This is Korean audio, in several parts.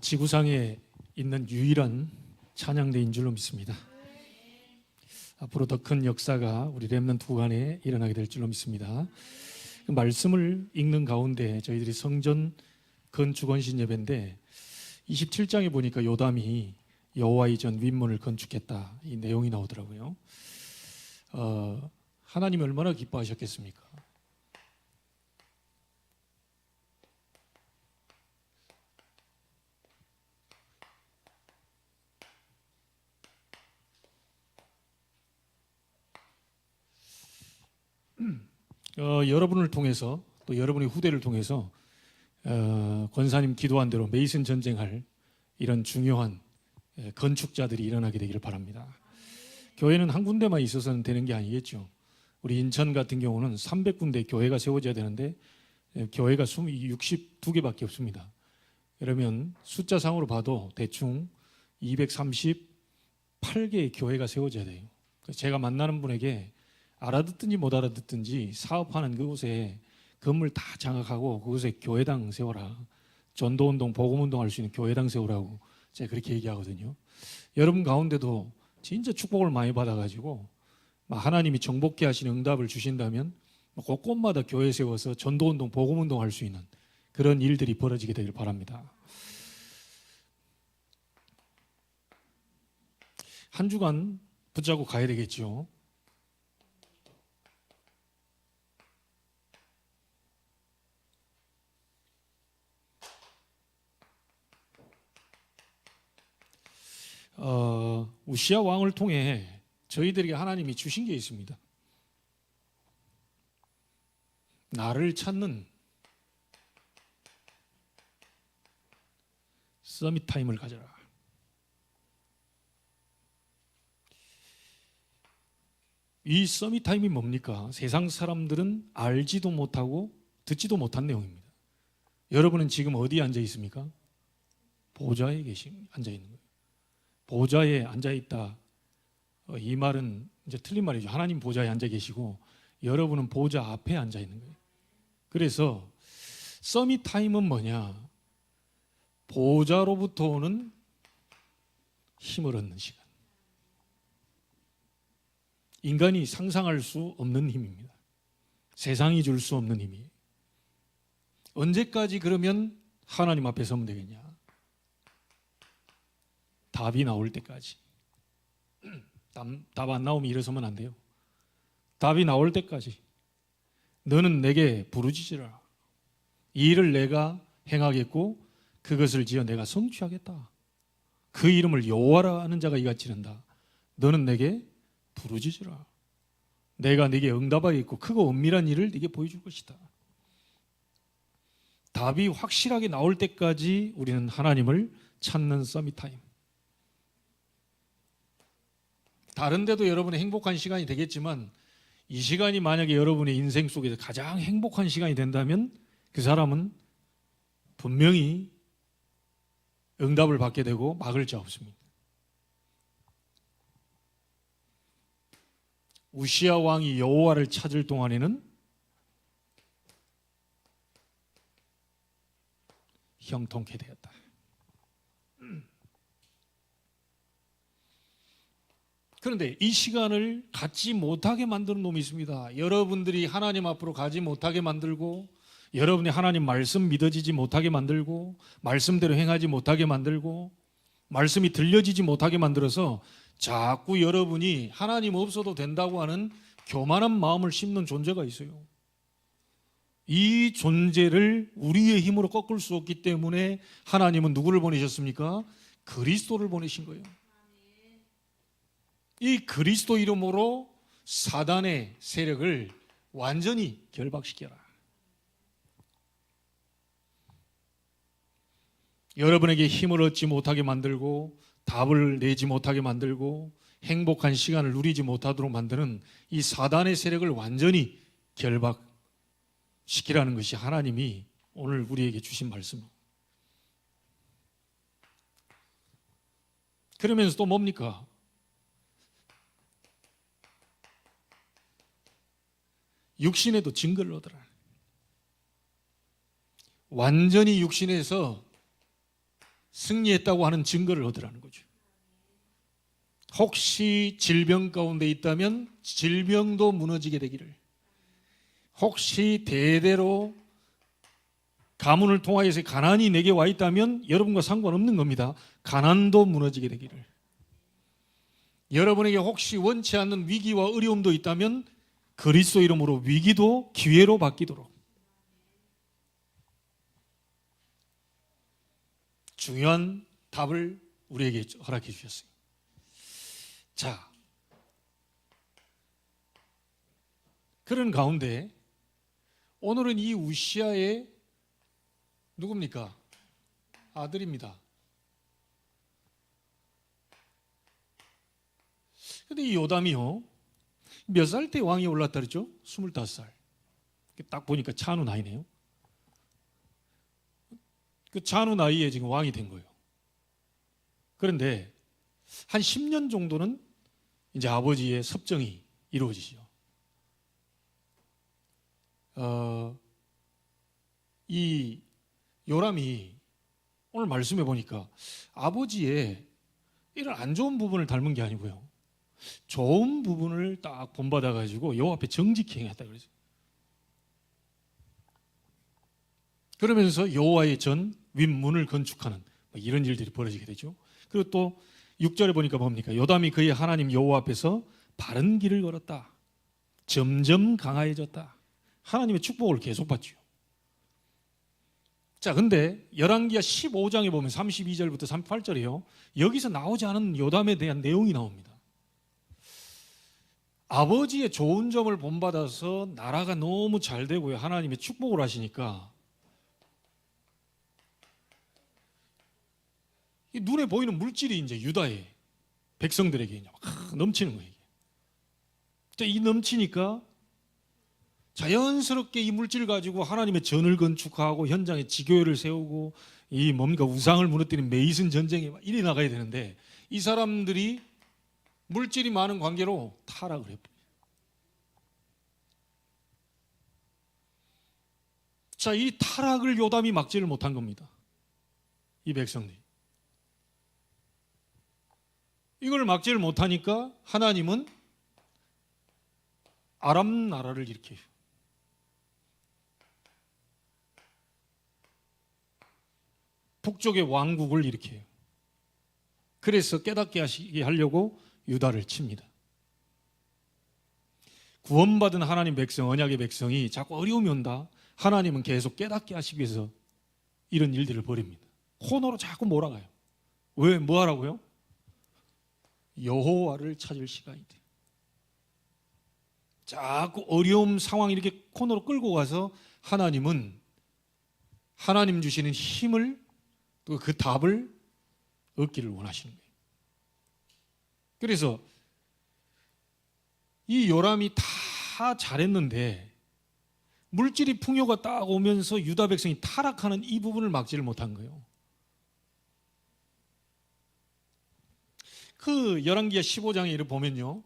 지구상에 있는 유일한 찬양대인 줄로 믿습니다. 앞으로 더 큰 역사가 우리 렘넌트 구간에 일어나게 될 줄로 믿습니다. 그 말씀을 읽는 가운데 저희들이 성전 건축원신 예배인데 27장에 보니까 요담이 여호와 이전 윗문을 건축했다, 이 내용이 나오더라고요. 하나님이 얼마나 기뻐하셨겠습니까? 여러분을 통해서 또 여러분의 후대를 통해서 권사님 기도한 대로 메이슨 전쟁할 이런 중요한 건축자들이 일어나게 되기를 바랍니다. 교회는 한 군데만 있어서는 되는 게 아니겠죠. 우리 인천 같은 경우는 300군데 교회가 세워져야 되는데 교회가 62개밖에 없습니다. 그러면 숫자상으로 봐도 대충 238개의 교회가 세워져야 돼요. 제가 만나는 분에게 알아듣든지 못 알아듣든지 사업하는 그곳에 건물 다 장악하고 그곳에 교회당 세워라, 전도운동, 복음운동 할 수 있는 교회당 세우라고 제가 그렇게 얘기하거든요. 여러분 가운데도 진짜 축복을 많이 받아가지고 하나님이 정복케 하시는 응답을 주신다면 곳곳마다 교회 세워서 전도운동, 복음운동 할 수 있는 그런 일들이 벌어지게 되길 바랍니다. 한 주간 붙잡고 가야 되겠죠. 우시야 왕을 통해 저희들에게 하나님이 주신 게 있습니다. 나를 찾는 서밋 타임을 가져라. 이 서밋 타임이 뭡니까? 세상 사람들은 알지도 못하고 듣지도 못한 내용입니다. 여러분은 지금 어디에 앉아 있습니까? 보좌에 앉아 있는 거예요. 보좌에 앉아 있다. 이 말은 이제 틀린 말이죠. 하나님 보좌에 앉아 계시고 여러분은 보좌 앞에 앉아 있는 거예요. 그래서 서밋 타임은 뭐냐? 보좌로부터 오는 힘을 얻는 시간. 인간이 상상할 수 없는 힘입니다. 세상이 줄 수 없는 힘이에요. 언제까지 그러면 하나님 앞에 서면 되겠냐? 답이 나올 때까지. 답 안 나오면 일어서면 안 돼요. 답이 나올 때까지 너는 내게 부르짖으라. 이 일을 내가 행하겠고 그것을 지어 내가 성취하겠다. 그 이름을 여호와라 하는 자가 이같이 이른다. 너는 내게 부르짖으라. 내가 네게 응답하겠고 크고 은밀한 일을 네게 보여줄 것이다. 답이 확실하게 나올 때까지 우리는 하나님을 찾는 서밋 타임. 다른 데도 여러분의 행복한 시간이 되겠지만 이 시간이 만약에 여러분의 인생 속에서 가장 행복한 시간이 된다면 그 사람은 분명히 응답을 받게 되고 막을 자 없습니다. 우시야 왕이 여호와를 찾을 동안에는 형통케 되었다. 그런데 이 시간을 갖지 못하게 만드는 놈이 있습니다. 여러분들이 하나님 앞으로 가지 못하게 만들고 여러분이 하나님 말씀 믿어지지 못하게 만들고 말씀대로 행하지 못하게 만들고 말씀이 들려지지 못하게 만들어서 자꾸 여러분이 하나님 없어도 된다고 하는 교만한 마음을 심는 존재가 있어요. 이 존재를 우리의 힘으로 꺾을 수 없기 때문에 하나님은 누구를 보내셨습니까? 그리스도를 보내신 거예요. 이 그리스도 이름으로 사단의 세력을 완전히 결박시켜라. 여러분에게 힘을 얻지 못하게 만들고 답을 내지 못하게 만들고 행복한 시간을 누리지 못하도록 만드는 이 사단의 세력을 완전히 결박시키라는 것이 하나님이 오늘 우리에게 주신 말씀입니다. 그러면서 또 뭡니까? 육신에도 증거를 얻어라. 완전히 육신에서 승리했다고 하는 증거를 얻으라는 거죠. 혹시 질병 가운데 있다면 질병도 무너지게 되기를, 혹시 대대로 가문을 통하여서 가난이 내게 와 있다면 여러분과 상관없는 겁니다. 가난도 무너지게 되기를. 여러분에게 혹시 원치 않는 위기와 어려움도 있다면 그리스도 이름으로 위기도 기회로 바뀌도록 중요한 답을 우리에게 허락해 주셨어요. 자, 그런 가운데 오늘은 이 우시아의 누굽니까? 아들입니다. 근데 이 요담이요, 몇 살 때 왕이 올랐다 그랬죠? 25살. 딱 보니까 찬우 나이네요. 그 찬우 나이에 지금 왕이 된 거예요. 그런데 한 10년 정도는 이제 아버지의 섭정이 이루어지죠. 이 요람이 오늘 말씀해 보니까 아버지의 이런 안 좋은 부분을 닮은 게 아니고요, 좋은 부분을 딱 본받아 가지고 여호와 앞에 정직히 행했다 그러죠. 그러면서 여호와의 전 윗문을 건축하는 이런 일들이 벌어지게 되죠. 그리고 또 6절에 보니까 뭡니까? 요담이 그의 하나님 여호와 앞에서 바른 길을 걸었다. 점점 강화해졌다. 하나님의 축복을 계속 받죠. 자, 근데 열왕기하 15장에 보면 32절부터 38절이요, 여기서 나오지 않은 요담에 대한 내용이 나옵니다. 아버지의 좋은 점을 본받아서 나라가 너무 잘 되고요, 하나님의 축복을 하시니까 이 눈에 보이는 물질이 이제 유다의 백성들에게 막 넘치는 거예요. 이 넘치니까 자연스럽게 이 물질을 가지고 하나님의 전을 건축하고 현장에 지교회를 세우고 이 뭔가 우상을 무너뜨리는 메이슨 전쟁에 이래 나가야 되는데, 이 사람들이 물질이 많은 관계로 타락을 해버려요. 자, 이 타락을 요담이 막지를 못한 겁니다. 이 백성들이 이걸 막지를 못하니까 하나님은 아람 나라를 일으켜요. 북쪽의 왕국을 일으켜요. 그래서 깨닫게 하시게 하려고 유다를 칩니다. 구원받은 하나님 백성, 언약의 백성이 자꾸 어려움이 온다, 하나님은 계속 깨닫게 하시기 위해서 이런 일들을 벌입니다. 코너로 자꾸 몰아가요. 왜? 뭐 하라고요? 여호와를 찾을 시간이 돼요. 자꾸 어려움 상황 이렇게 코너로 끌고 가서 하나님은 하나님 주시는 힘을, 또 그 답을 얻기를 원하시는 거예요. 그래서 이 요람이 다 잘했는데 물질이 풍요가 딱 오면서 유다 백성이 타락하는 이 부분을 막지를 못한 거예요. 그 열왕기하 15장에 이를 보면요,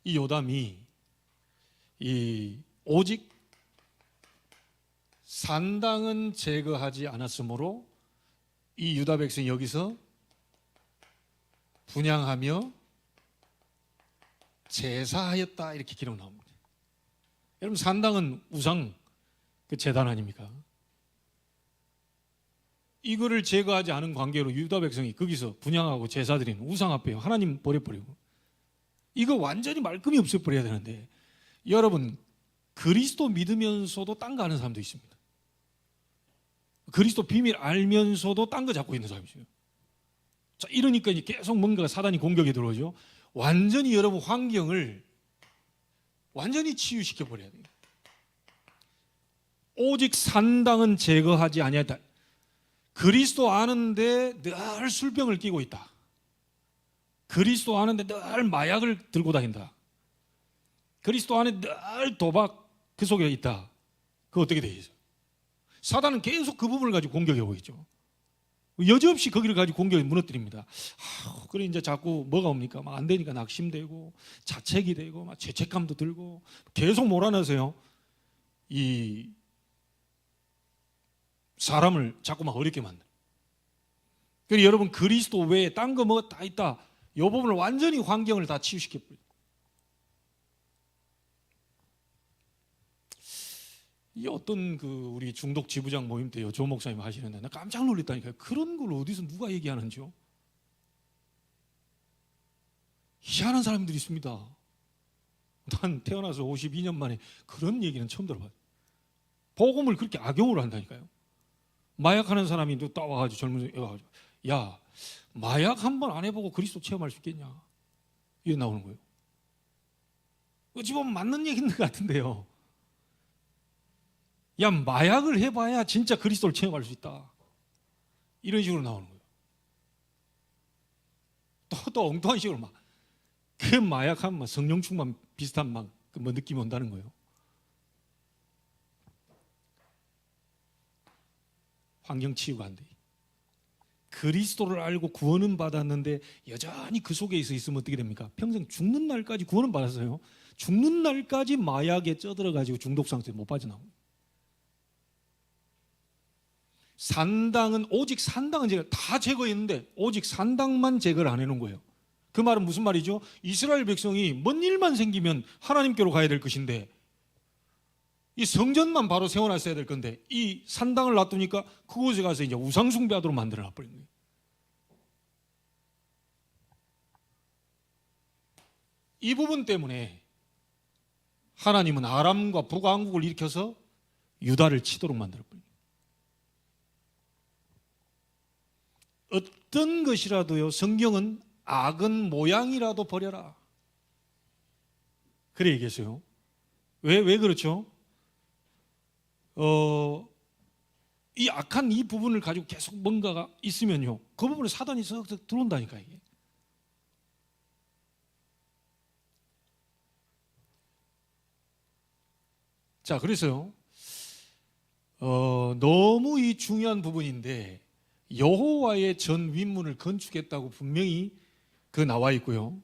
이 요담이 오직 산당은 제거하지 않았으므로 이 유다 백성이 여기서 분향하며 제사하였다, 이렇게 기록 나옵니다. 여러분, 산당은 우상 그 제단 아닙니까? 이거를 제거하지 않은 관계로 유다 백성이 거기서 분향하고 제사드리는 우상 앞에 하나님 버려버리고, 이거 완전히 말끔히 없애버려야 되는데, 여러분, 그리스도 믿으면서도 딴 거 하는 사람도 있습니다. 그리스도 비밀 알면서도 딴 거 잡고 있는 사람이 있어요. 자, 이러니까 이제 계속 뭔가 사단이 공격에 들어오죠. 완전히 여러분 환경을 완전히 치유시켜 버려야 돼요. 오직 산당은 제거하지 아니하다. 그리스도 아는데 늘 술병을 끼고 있다. 그리스도 아는데 늘 마약을 들고 다닌다. 그리스도 안에 늘 도박 그 속에 있다. 그거 어떻게 되겠어요? 사단은 계속 그 부분을 가지고 공격해 오고 있죠. 여지없이 거기를 가지고 공격해 무너뜨립니다. 그래 이제 자꾸 뭐가 옵니까? 막 안 되니까 낙심되고 자책이 되고 막 죄책감도 들고 계속 몰아넣으세요. 이 사람을 자꾸 막 어렵게 만들. 그리고 여러분 그리스도 외에 딴 거 뭐 다 있다. 이 부분을 완전히 환경을 다 치유시켜버려요. 이 어떤 그 우리 중독 지부장 모임 때요 조 목사님 하시는데 나 깜짝 놀랐다니까요. 그런 걸 어디서 누가 얘기하는지요? 희한한 사람들이 있습니다. 난 태어나서 52년 만에 그런 얘기는 처음 들어봐요. 복음을 그렇게 악용을 한다니까요. 마약하는 사람이 또 따와가지고 젊은 애가 가지고 야 마약 한번 안 해보고 그리스도 체험할 수 있겠냐 이게 나오는 거예요. 어찌 보면 맞는 얘기인 것 같은데요. 야 마약을 해봐야 진짜 그리스도를 체험할 수 있다 이런 식으로 나오는 거예요. 또 엉뚱한 식으로 막 그 마약하면 막 성령 충만 비슷한 막 뭐 느낌이 온다는 거예요. 환경 치유가 안 돼. 그리스도를 알고 구원은 받았는데 여전히 그 속에 있으면 어떻게 됩니까? 평생 죽는 날까지 구원은 받았어요. 죽는 날까지 마약에 쪄들어가지고 중독 상태에 못 빠져나옵니다. 산당은 오직 산당은 제가 다 제거했는데 오직 산당만 제거를 안 해놓은 거예요. 그 말은 무슨 말이죠? 이스라엘 백성이 뭔 일만 생기면 하나님께로 가야 될 것인데 이 성전만 바로 세워놨어야 될 건데 이 산당을 놔두니까 그곳에 가서 이제 우상숭배하도록 만들어놔버린 거예요. 이 부분 때문에 하나님은 아람과 북왕국을 일으켜서 유다를 치도록 만들어버린 거예요. 어떤 것이라도요 성경은 악은 모양이라도 버려라 그래 얘기했어요. 왜 그렇죠? 이 악한 이 부분을 가지고 계속 뭔가가 있으면요 그 부분에 사단이 썩 들어온다니까 이게. 자 그래서요 너무 이 중요한 부분인데 여호와의 전 윗문을 건축했다고 분명히 그 나와 있고요.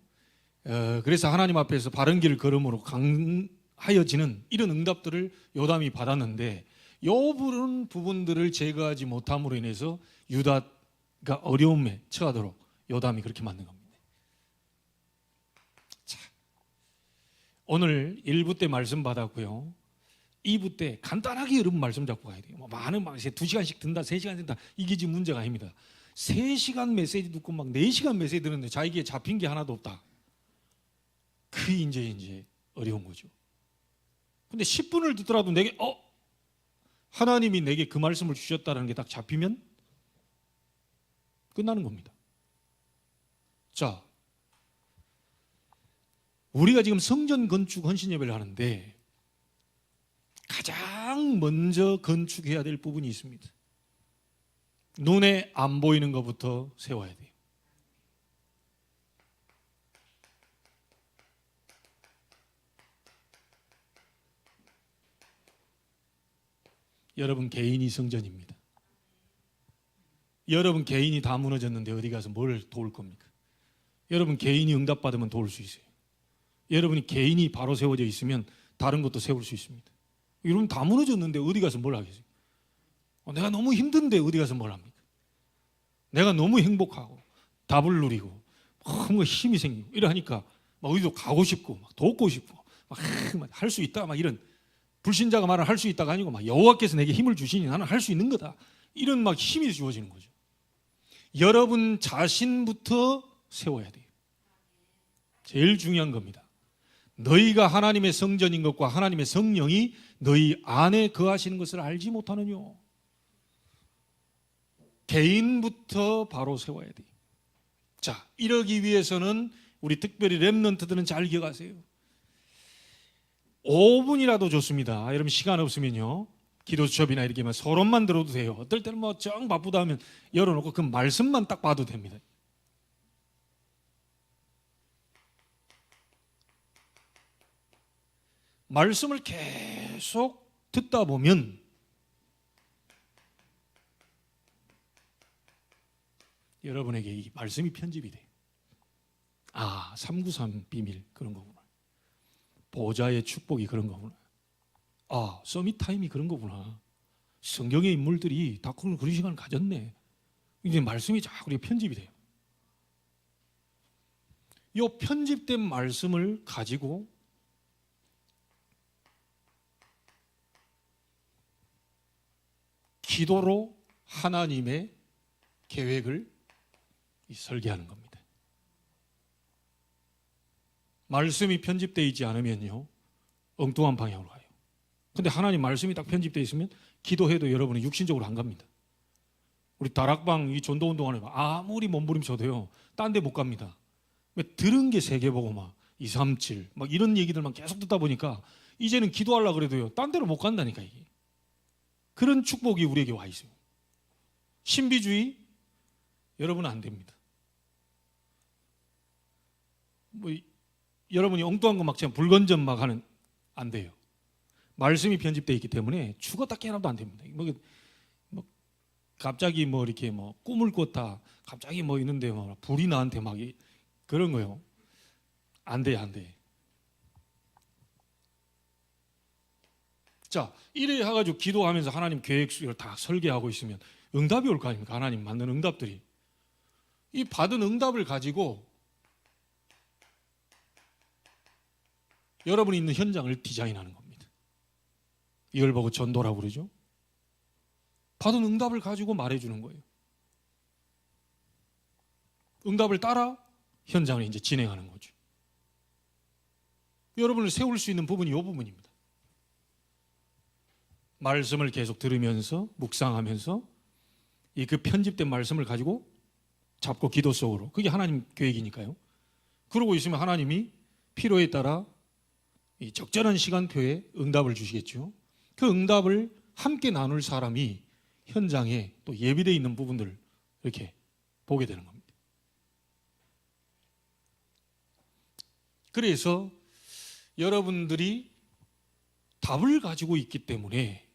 그래서 하나님 앞에서 바른 길을 걸음으로 강하여지는 이런 응답들을 요담이 받았는데 요 부분들을 제거하지 못함으로 인해서 유다가 어려움에 처하도록 요담이 그렇게 만든 겁니다. 자, 오늘 1부 때 말씀 받았고요. 2부 때 간단하게 여러분 말씀 잡고 가야 돼요. 뭐 많은 막 2시간씩 든다, 3시간 든다 이게 지금 문제가 아닙니다. 3시간 메시지 듣고 막 4시간 메시지 듣는데 자기에 잡힌 게 하나도 없다. 그게 이제 어려운 거죠. 근데 10분을 듣더라도 내게 하나님이 내게 그 말씀을 주셨다는 게 딱 잡히면 끝나는 겁니다. 자, 우리가 지금 성전 건축 헌신 예배를 하는데 가장 먼저 건축해야 될 부분이 있습니다. 눈에 안 보이는 것부터 세워야 돼요. 여러분 개인이 성전입니다. 여러분 개인이 다 무너졌는데 어디 가서 뭘 도울 겁니까? 여러분 개인이 응답받으면 도울 수 있어요. 여러분이 개인이 바로 세워져 있으면 다른 것도 세울 수 있습니다. 여러분 다 무너졌는데 어디 가서 뭘 하겠어요? 내가 너무 힘든데 어디 가서 뭘 합니까? 내가 너무 행복하고 답을 누리고 뭔가 힘이 생기고 이러하니까 막 어디도 가고 싶고 막 돕고 싶고 막 할 수 있다 막 이런 불신자가 말을 할 수 있다가 아니고 막 여호와께서 내게 힘을 주시니 나는 할 수 있는 거다 이런 막 힘이 주어지는 거죠. 여러분 자신부터 세워야 돼요. 제일 중요한 겁니다. 너희가 하나님의 성전인 것과 하나님의 성령이 너희 안에 거하시는 것을 알지 못하느뇨. 개인부터 바로 세워야 돼요. 자, 이러기 위해서는 우리 특별히 렘넌트들은 잘 기억하세요. 5분이라도 좋습니다. 여러분 시간 없으면요 기도 수첩이나 이렇게 서론만 들어도 돼요. 어떨 때는 뭐 정 바쁘다 하면 열어놓고 그 말씀만 딱 봐도 됩니다. 말씀을 계속 듣다 보면 여러분에게 이 말씀이 편집이 돼요. 393 비밀 그런 거구나. 보좌의 축복이 그런 거구나. 서밋 타임이 그런 거구나. 성경의 인물들이 다 그런 시간을 가졌네. 이제 말씀이 자꾸 편집이 돼요. 이 편집된 말씀을 가지고 기도로 하나님의 계획을 설계하는 겁니다. 말씀이 편집되어 있지 않으면요, 엉뚱한 방향으로 가요. 근데 하나님 말씀이 딱 편집되어 있으면 기도해도 여러분은 육신적으로 안 갑니다. 우리 다락방 이 전도운동하는 거 아무리 몸부림쳐도요, 딴 데 못 갑니다. 들은 게 세계보고 막 237, 막 이런 얘기들만 계속 듣다 보니까 이제는 기도하려고 그래도요, 딴 데로 못 간다니까, 이게. 그런 축복이 우리에게 와 있어요. 신비주의, 여러분은 안 됩니다. 여러분이 엉뚱한 거 막 그냥 불건전 막 하는, 안 돼요. 말씀이 편집되어 있기 때문에 죽었다 깨어나도 안 됩니다. 갑자기 이렇게 꿈을 꿨다, 갑자기 있는데 불이 나한테 막 그런 거요. 안 돼, 안 돼. 자, 이래 해가지고 기도하면서 하나님 계획을 다 설계하고 있으면 응답이 올 거 아닙니까? 하나님 만든 응답들이. 이 받은 응답을 가지고 여러분이 있는 현장을 디자인하는 겁니다. 이걸 보고 전도라고 그러죠. 받은 응답을 가지고 말해주는 거예요. 응답을 따라 현장을 이제 진행하는 거죠. 여러분을 세울 수 있는 부분이 이 부분입니다. 말씀을 계속 들으면서 묵상하면서 그 편집된 말씀을 가지고 잡고 기도 속으로, 그게 하나님 계획이니까요. 그러고 있으면 하나님이 필요에 따라 이 적절한 시간표에 응답을 주시겠죠. 그 응답을 함께 나눌 사람이 현장에 또 예비되어 있는 부분들을 이렇게 보게 되는 겁니다. 그래서 여러분들이 답을 가지고 있기 때문에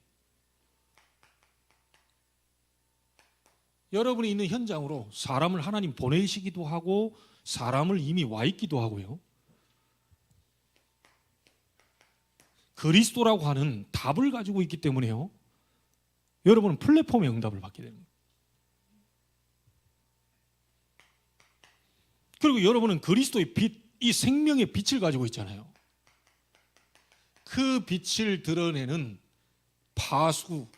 여러분이 있는 현장으로 사람을 하나님 보내시기도 하고 사람을 이미 와 있기도 하고요. 그리스도라고 하는 답을 가지고 있기 때문에요, 여러분은 플랫폼의 응답을 받게 됩니다. 그리고 여러분은 그리스도의 빛, 이 생명의 빛을 가지고 있잖아요. 그 빛을 드러내는 파수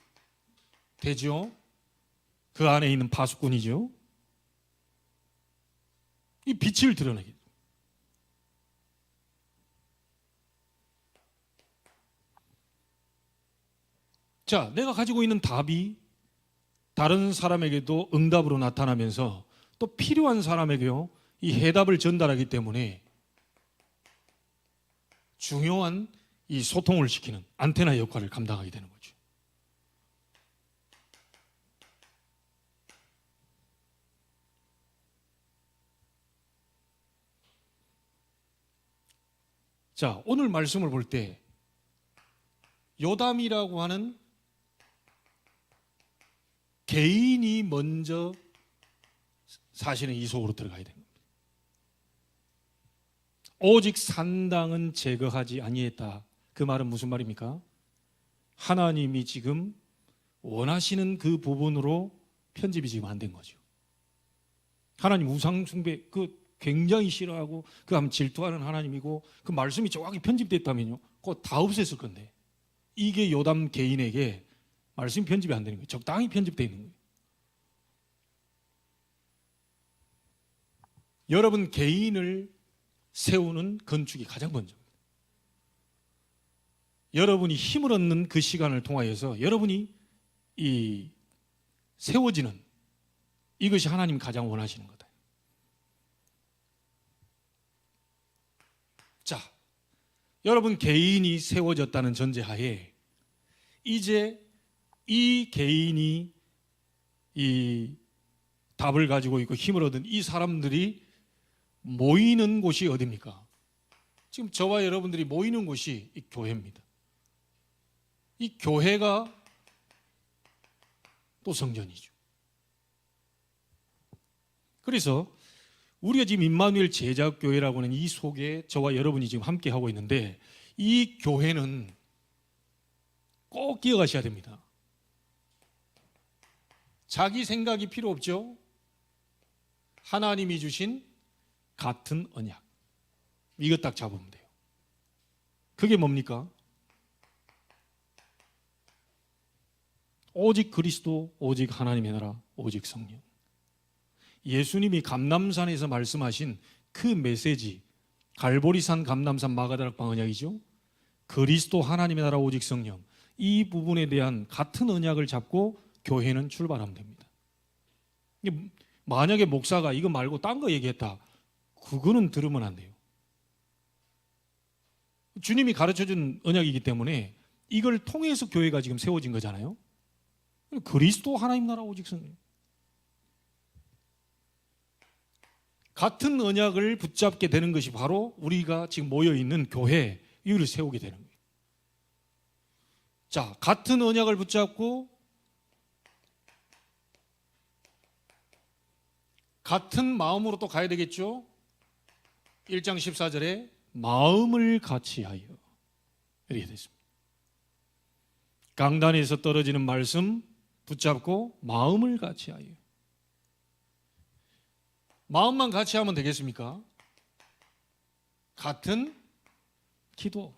되죠. 그 안에 있는 파수꾼이죠. 이 빛을 드러내게. 자, 내가 가지고 있는 답이 다른 사람에게도 응답으로 나타나면서 또 필요한 사람에게요, 이 해답을 전달하기 때문에 중요한 이 소통을 시키는 안테나 역할을 감당하게 되는 거죠. 자, 오늘 말씀을 볼 때 요담이라고 하는 개인이 먼저 사실은 이 속으로 들어가야 됩니다. 오직 산당은 제거하지 아니했다. 그 말은 무슨 말입니까? 하나님이 지금 원하시는 그 부분으로 편집이 지금 안 된 거죠. 하나님 우상 숭배 굉장히 싫어하고 하면 질투하는 하나님이고 그 말씀이 정확히 편집됐다면요, 그거 다 없앴을 건데, 이게 요담 개인에게 말씀이 편집이 안 되는 거예요. 적당히 편집되어 있는 거예요. 여러분 개인을 세우는 건축이 가장 먼저입니다. 여러분이 힘을 얻는 그 시간을 통하여서 여러분이 이 세워지는, 이것이 하나님이 가장 원하시는 거다. 자, 여러분 개인이 세워졌다는 전제하에 이제 이 개인이 이 답을 가지고 있고 힘을 얻은 이 사람들이 모이는 곳이 어디입니까? 지금 저와 여러분들이 모이는 곳이 이 교회입니다. 이 교회가 또 성전이죠. 그래서 우리가 지금 임마누엘 제자교회라고 하는 이 속에 저와 여러분이 지금 함께 하고 있는데, 이 교회는 꼭 기억하셔야 됩니다. 자기 생각이 필요 없죠. 하나님이 주신 같은 언약. 이거 딱 잡으면 돼요. 그게 뭡니까? 오직 그리스도, 오직 하나님의 나라, 오직 성령. 예수님이 감람산에서 말씀하신 그 메시지, 갈보리산, 감람산, 마가다락방 언약이죠. 그리스도, 하나님의 나라, 오직 성령. 이 부분에 대한 같은 언약을 잡고 교회는 출발하면 됩니다. 만약에 목사가 이거 말고 딴 거 얘기했다, 그거는 들으면 안 돼요. 주님이 가르쳐준 언약이기 때문에 이걸 통해서 교회가 지금 세워진 거잖아요. 그리스도, 하나님 나라, 오직 성령. 같은 언약을 붙잡게 되는 것이 바로 우리가 지금 모여있는 교회, 이걸 세우게 되는 거예요. 자, 같은 언약을 붙잡고 같은 마음으로 또 가야 되겠죠. 1장 14절에 마음을 같이하여 이렇게 됐습니다. 강단에서 떨어지는 말씀 붙잡고 마음을 같이하여. 마음만 같이 하면 되겠습니까? 같은 기도.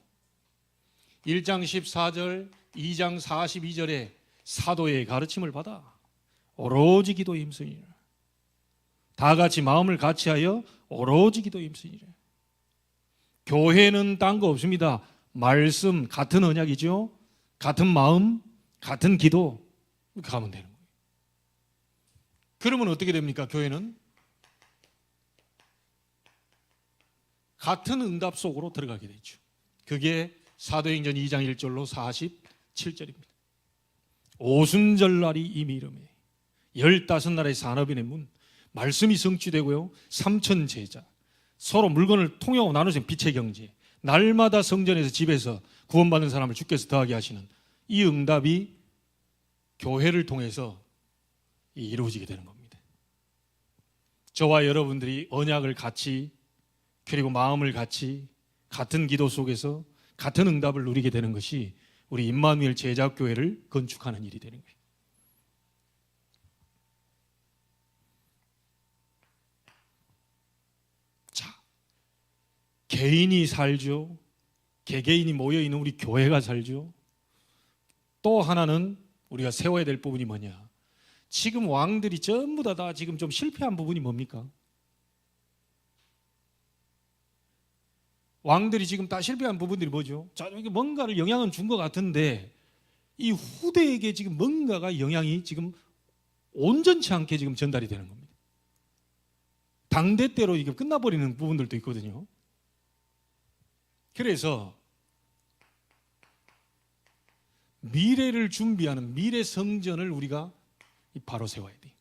1장 14절, 2장 42절에 사도의 가르침을 받아 오로지 기도에 힘쓰니라. 다 같이 마음을 같이하여 오로지 기도에 힘쓰니라. 교회는 딴 거 없습니다. 말씀, 같은 언약이죠. 같은 마음, 같은 기도. 이렇게 가면 되는 거예요. 그러면 어떻게 됩니까? 교회는 같은 응답 속으로 들어가게 되죠. 그게 사도행전 2장 1절로 47절입니다. 오순절날이 이미 이르매 15나라의 산업인의 문, 말씀이 성취되고요, 3천 제자, 서로 물건을 통용하고 나누는 빛의 경제, 날마다 성전에서 집에서 구원받는 사람을 주께서 더하게 하시는 이 응답이 교회를 통해서 이루어지게 되는 겁니다. 저와 여러분들이 언약을 같이, 그리고 마음을 같이, 같은 기도 속에서 같은 응답을 누리게 되는 것이 우리 임마누엘 제자교회를 건축하는 일이 되는 거예요. 자, 개인이 살죠. 개개인이 모여있는 우리 교회가 살죠. 또 하나는 우리가 세워야 될 부분이 뭐냐? 지금 왕들이 전부 다 지금 좀 실패한 부분이 뭡니까? 왕들이 지금 다 실패한 부분들이 뭐죠? 자, 이게 뭔가를 영향은 준 것 같은데 이 후대에게 지금 뭔가가 영향이 지금 온전치 않게 지금 전달이 되는 겁니다. 당대대로 이게 끝나버리는 부분들도 있거든요. 그래서 미래를 준비하는 미래 성전을 우리가 바로 세워야 돼요.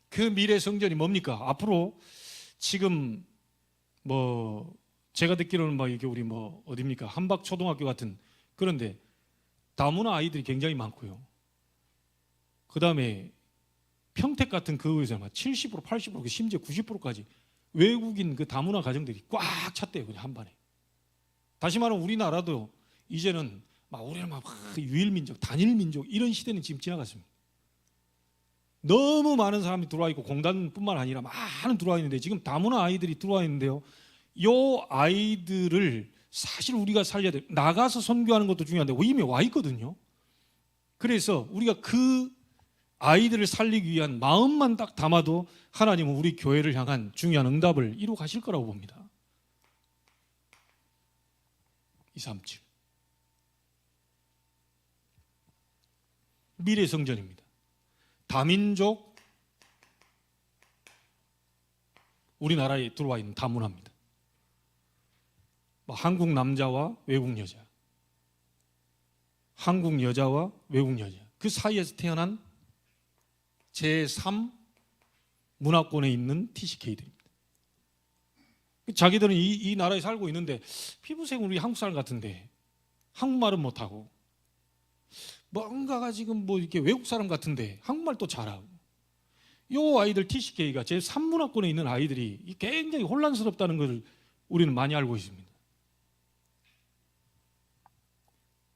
그 미래 성전이 뭡니까? 앞으로 지금 제가 듣기로는 이게 우리 어딥니까? 한박초등학교 같은, 그런데 다문화 아이들이 굉장히 많고요. 그 다음에 평택 같은 그거에서 70%, 80%, 심지어 90%까지 외국인 그 다문화 가정들이 꽉 찼대요. 그냥 한 번에. 다시 말하면 우리나라도 이제는 우리는 유일민족, 단일민족 이런 시대는 지금 지나갔습니다. 너무 많은 사람이 들어와 있고 공단뿐만 아니라 많은 들어와 있는데 지금 다문화 아이들이 들어와 있는데요. 요 아이들을 사실 우리가 살려야 돼. 나가서 선교하는 것도 중요한데 이미 와 있거든요. 그래서 우리가 그 아이들을 살리기 위한 마음만 딱 담아도 하나님은 우리 교회를 향한 중요한 응답을 이루어 가실 거라고 봅니다. 237 미래 성전입니다. 다민족, 우리나라에 들어와 있는 다문화입니다. 한국 남자와 외국 여자, 한국 여자와 외국 여자, 그 사이에서 태어난 제3 문화권에 있는 TCK들입니다. 자기들은 이 나라에 살고 있는데 피부색은 우리 한국 사람 같은데 한국말은 못하고 뭔가가 지금 이렇게 외국 사람 같은데 한국말도 잘하고, 이 아이들 TCK가 제3 문화권에 있는 아이들이 굉장히 혼란스럽다는 것을 우리는 많이 알고 있습니다.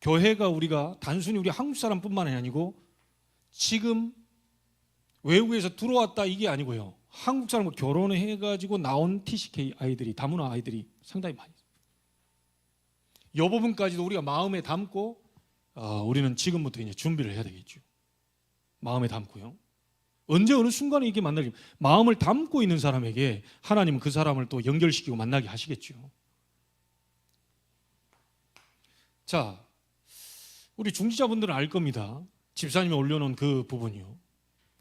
교회가 우리가 단순히 우리 한국 사람뿐만 아니고 지금 외국에서 들어왔다 이게 아니고요. 한국 사람과 결혼해가지고 나온 TCK 아이들이, 다문화 아이들이 상당히 많이 있어요. 이 부분까지도 우리가 마음에 담고 우리는 지금부터 이제 준비를 해야 되겠죠. 마음에 담고요. 언제 어느 순간에 이게 만나게 마음을 담고 있는 사람에게 하나님은 그 사람을 또 연결시키고 만나게 하시겠죠. 자, 우리 중지자분들은 알 겁니다. 집사님이 올려놓은 그 부분이요.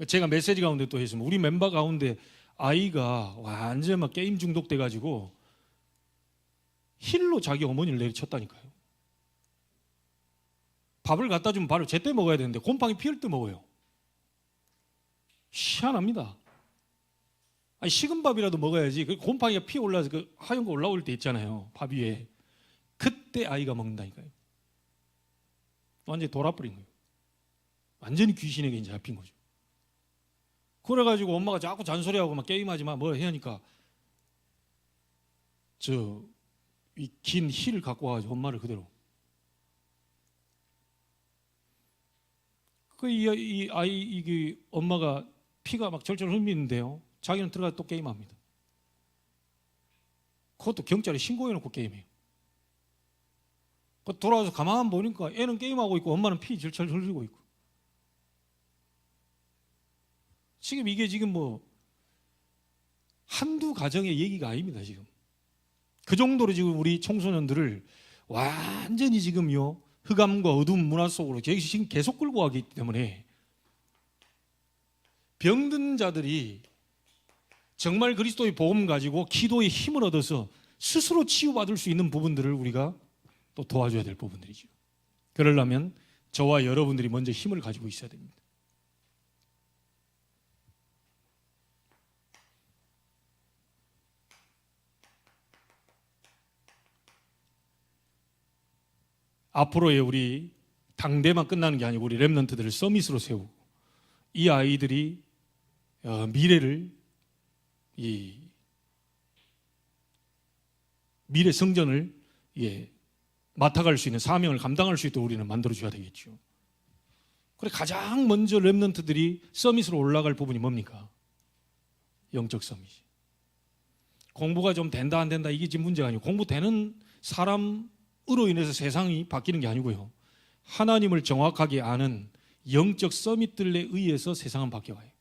제가 메시지 가운데 또 했습니다. 우리 멤버 가운데 아이가 완전 막 게임 중독돼 가지고 힐로 자기 어머니를 내리쳤다니까요. 밥을 갖다 주면 바로 제때 먹어야 되는데 곰팡이 피울 때 먹어요. 희한합니다. 아니, 식은 밥이라도 먹어야지. 그 곰팡이가 피 올라서 그 하얀 거 올라올 때 있잖아요. 밥 위에. 그때 아이가 먹는다니까요. 완전히 돌아버린 거예요. 완전히 귀신에게 이제 잡힌 거죠. 그래가지고 엄마가 자꾸 잔소리하고 막 게임하지 마, 뭐 해야니까 이 긴 힐을 갖고 와가지고 엄마를 그대로. 이 아이, 이게 엄마가 피가 막 절절 흘리는데요. 자기는 들어가서 또 게임합니다. 그것도 경찰에 신고해놓고 게임해요. 돌아와서 가만 보니까 애는 게임하고 있고 엄마는 피 절절 흘리고 있고. 지금 이게 지금 뭐 한두 가정의 얘기가 아닙니다. 지금 그 정도로 지금 우리 청소년들을 완전히 지금요 흑암과 어두운 문화 속으로 지금 계속 끌고 가기 때문에 병든 자들이 정말 그리스도의 복음 가지고 기도의 힘을 얻어서 스스로 치유받을 수 있는 부분들을 우리가 또 도와줘야 될 부분들이죠. 그러려면 저와 여러분들이 먼저 힘을 가지고 있어야 됩니다. 앞으로의 우리 당대만 끝나는 게 아니고 우리 렘넌트들을 서밋으로 세우고 이 아이들이 미래를 이 미래 성전을 맡아갈 수 있는 사명을 감당할 수 있도록 우리는 만들어줘야 되겠죠. 그래 가장 먼저 렘넌트들이 서밋으로 올라갈 부분이 뭡니까? 영적 서밋이. 공부가 좀 된다 안 된다 이게 지금 문제가 아니고 공부되는 사람으로 인해서 세상이 바뀌는 게 아니고요. 하나님을 정확하게 아는 영적 서밋들에 의해서 세상은 바뀌어가요.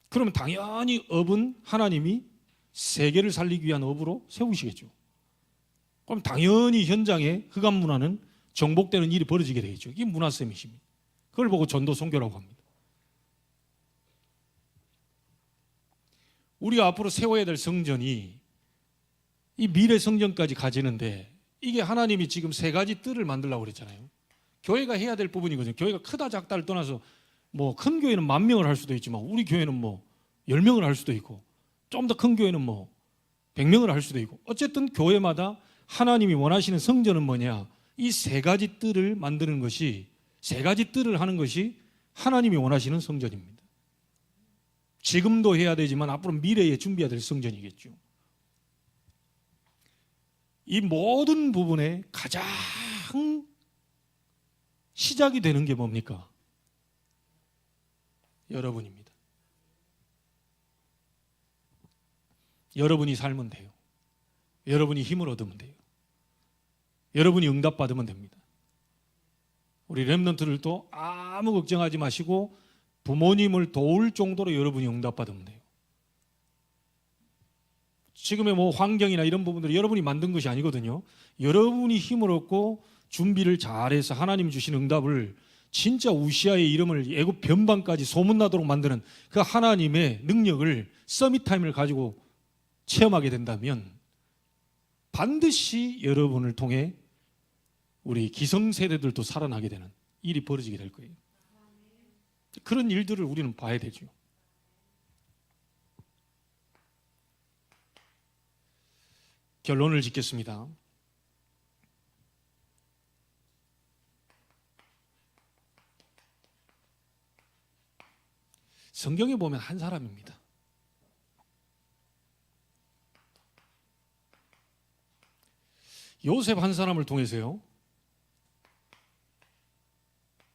그러면 당연히 업은 하나님이 세계를 살리기 위한 업으로 세우시겠죠. 그럼 당연히 현장에 흑암 문화는 정복되는 일이 벌어지게 되겠죠. 이게 문화 서밋입니다. 그걸 보고 전도 선교라고 합니다. 우리가 앞으로 세워야 될 성전이 이 미래 성전까지 가지는데 이게 하나님이 지금 세 가지 뜰을 만들려고 그랬잖아요. 교회가 해야 될 부분이거든요. 교회가 크다 작다를 떠나서 뭐 큰 교회는 10,000명을 할 수도 있지만 우리 교회는 뭐 10명을 할 수도 있고 좀 더 큰 교회는 뭐 100명을 할 수도 있고 어쨌든 교회마다 하나님이 원하시는 성전은 뭐냐? 이 세 가지 뜰을 만드는 것이 세 가지 뜰을 하는 것이 하나님이 원하시는 성전입니다. 지금도 해야 되지만 앞으로 미래에 준비해야 될 성전이겠죠. 이 모든 부분에 가장 시작이 되는 게 뭡니까? 여러분입니다. 여러분이 살면 돼요. 여러분이 힘을 얻으면 돼요. 여러분이 응답받으면 됩니다. 우리 렘넌트들도 아무 걱정하지 마시고 부모님을 도울 정도로 여러분이 응답받으면 돼요. 지금의 뭐 환경이나 이런 부분들을 여러분이 만든 것이 아니거든요. 여러분이 힘을 얻고 준비를 잘해서 하나님 주신 응답을 진짜 우시아의 이름을 애굽 변방까지 소문나도록 만드는 그 하나님의 능력을 서밋타임을 가지고 체험하게 된다면 반드시 여러분을 통해 우리 기성세대들도 살아나게 되는 일이 벌어지게 될 거예요. 그런 일들을 우리는 봐야 되죠. 결론을 짓겠습니다. 성경에 보면 한 사람입니다. 요셉 한 사람을 통해서요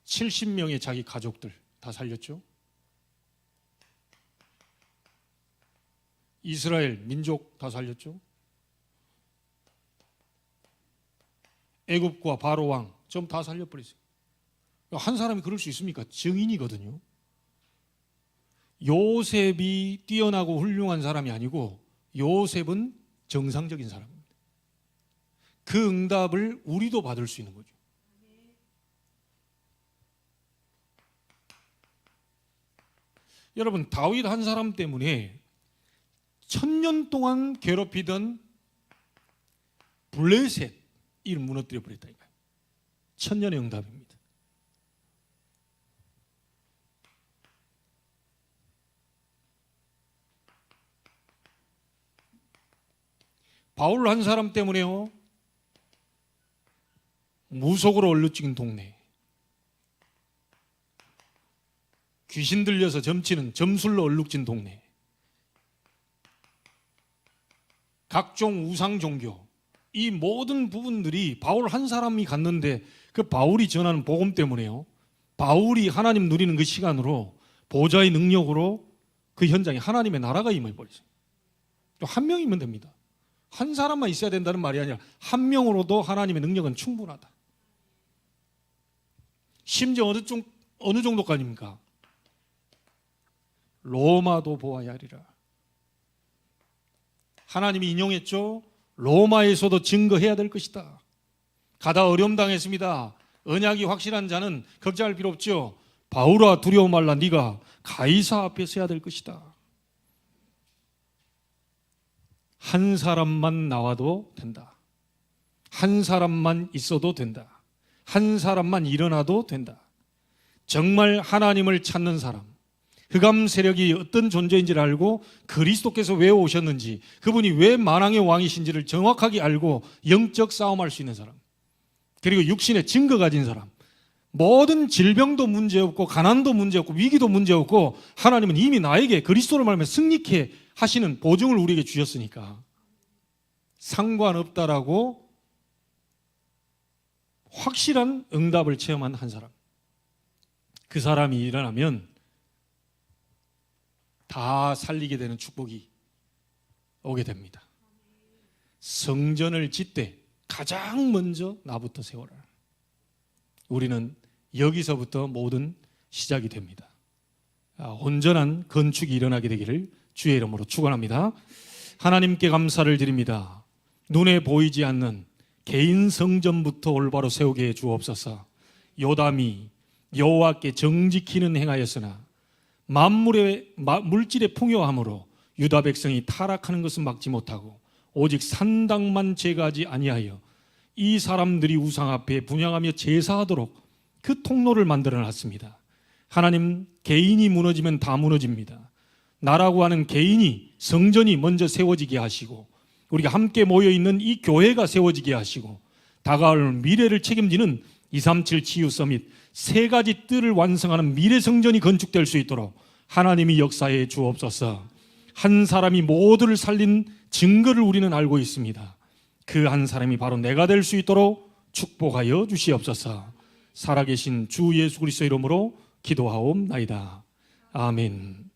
70명의 자기 가족들 다 살렸죠. 이스라엘 민족 다 살렸죠. 애굽과 바로 왕 좀 다 살려버렸어요. 한 사람이 그럴 수 있습니까? 증인이거든요. 요셉이 뛰어나고 훌륭한 사람이 아니고 요셉은 정상적인 사람입니다. 그 응답을 우리도 받을 수 있는 거죠. 여러분, 다윗 한 사람 때문에 1000년 동안 괴롭히던 블레셋 이를 무너뜨려 버렸다 이거예요. 1000년의 응답입니다. 바울 한 사람 때문에요, 무속으로 얼룩진 동네, 귀신 들려서 점치는 점술로 얼룩진 동네, 각종 우상 종교, 이 모든 부분들이 바울 한 사람이 갔는데 그 바울이 전하는 복음 때문에요, 바울이 하나님 누리는 그 시간으로 보좌의 능력으로 그 현장에 하나님의 나라가 임해버렸어요. 한 명이면 됩니다. 한 사람만 있어야 된다는 말이 아니라 한 명으로도 하나님의 능력은 충분하다. 심지어 어느 정도까지입니까? 로마도 보아야 하리라. 하나님이 인용했죠. 로마에서도 증거해야 될 것이다. 가다 어려움 당했습니다. 언약이 확실한 자는 걱정할 필요 없죠. 바울아 두려워 말라. 네가 가이사 앞에 서야 될 것이다. 한 사람만 나와도 된다. 한 사람만 있어도 된다. 한 사람만 일어나도 된다. 정말 하나님을 찾는 사람, 흑암 세력이 어떤 존재인지를 알고 그리스도께서 왜 오셨는지, 그분이 왜 만왕의 왕이신지를 정확하게 알고 영적 싸움할 수 있는 사람, 그리고 육신의 증거 가진 사람, 모든 질병도 문제없고 가난도 문제없고 위기도 문제없고 하나님은 이미 나에게 그리스도로 말하면 승리케 하시는 보증을 우리에게 주셨으니까 상관없다라고 확실한 응답을 체험한 한 사람, 그 사람이 일어나면 다 살리게 되는 축복이 오게 됩니다. 성전을 짓되 가장 먼저 나부터 세워라. 우리는 여기서부터 모든 시작이 됩니다. 온전한 건축이 일어나게 되기를 주의 이름으로 축원합니다. 하나님께 감사를 드립니다. 눈에 보이지 않는 개인 성전부터 올바로 세우게 해 주옵소서. 요담이 여호와께 정직히는 행하였으나 만물의 물질의 풍요함으로 유다 백성이 타락하는 것은 막지 못하고 오직 산당만 제거하지 아니하여 이 사람들이 우상 앞에 분향하며 제사하도록 그 통로를 만들어 놨습니다. 하나님, 개인이 무너지면 다 무너집니다. 나라고 하는 개인이, 성전이 먼저 세워지게 하시고 우리가 함께 모여있는 이 교회가 세워지게 하시고 다가올 미래를 책임지는 237 치유 서밋 세 가지 뜰을 완성하는 미래 성전이 건축될 수 있도록 하나님이 역사해 주옵소서. 한 사람이 모두를 살린 증거를 우리는 알고 있습니다. 그 한 사람이 바로 내가 될 수 있도록 축복하여 주시옵소서. 살아계신 주 예수 그리스도 이름으로 기도하옵나이다. 아멘.